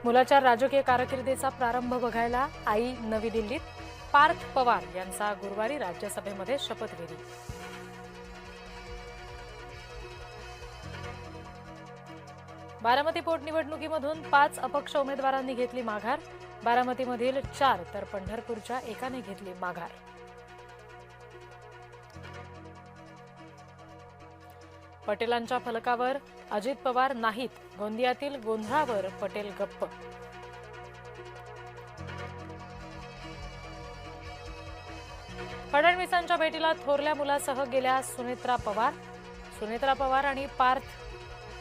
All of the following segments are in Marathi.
मुलाच्या राजकीय कारकिर्दीचा प्रारंभ बघायला आई नवी दिल्लीत. पार्थ पवार यांचा गुरुवारी राज्यसभेमध्ये शपथविधी. बारामती पोटनिवडणुकीमधून 5 अपक्ष उमेदवारांनी घेतली माघार. बारामतीमधील 4 तर पंढरपूरच्या एकाने घेतली माघार. पटेलांच्या फलकावर अजित पवार नाहीत. गोंदियातील गोंधळावर पटेल गप्प. फडणवीसांच्या भेटीला थोरल्या मुलासह गेल्या सुनेत्रा पवार आणि पार्थ,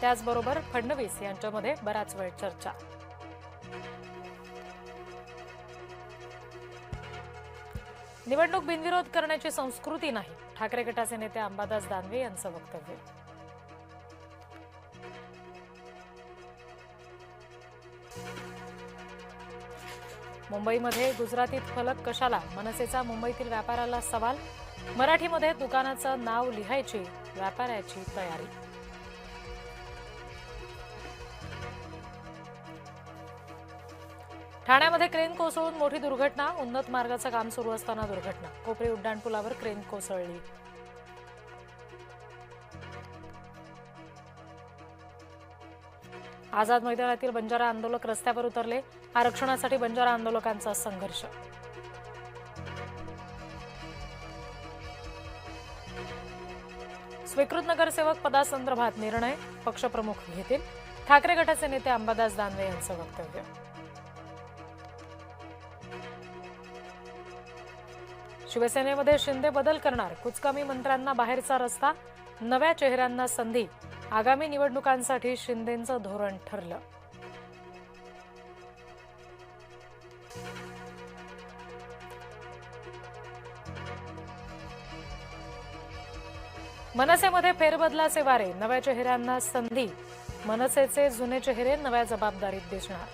त्याचबरोबर फडणवीस यांच्यामध्ये बराच वेळ चर्चा. निवडणूक बिनविरोध करण्याची संस्कृती नाही, ठाकरे गटाचे नेते अंबादास दानवे यांचं वक्तव्य. मुंबईमध्ये गुजरातीत फलक कशाला? मनसेचा मुंबईतील व्यापाऱ्याला सवाल. मराठीमध्ये दुकानाचं नाव लिहायची व्यापाऱ्याची तयारी. ठाण्यामध्ये क्रेन कोसळून मोठी दुर्घटना. उन्नत मार्गाचं काम सुरू असताना दुर्घटना. कोपरी उड्डाणपुलावर क्रेन कोसळली. आझाद मैदानातील बंजारा आंदोलक रस्त्यावर उतरले. आरक्षणासाठी बंजारा आंदोलकांचा संघर्ष. स्वीकृत नगरसेवक पदासंदर्भात निर्णय पक्षप्रमुख घेतील. ठाकरे गटाचे नेते अंबादास दानवे यांचं वक्तव्य. शिवसेनेमध्ये शिंदे बदल करणार. कुचकामी मंत्र्यांना बाहेरचा रस्ता, नव्या चेहऱ्यांना संधी. आगामी निवडणुकांसाठी शिंदेंचं धोरण ठरलं. मनसेमध्ये फेरबदलाचे वारे, नव्या चेहऱ्यांना संधी. मनसेचे जुने चेहरे नव्या जबाबदारीत दिसणार.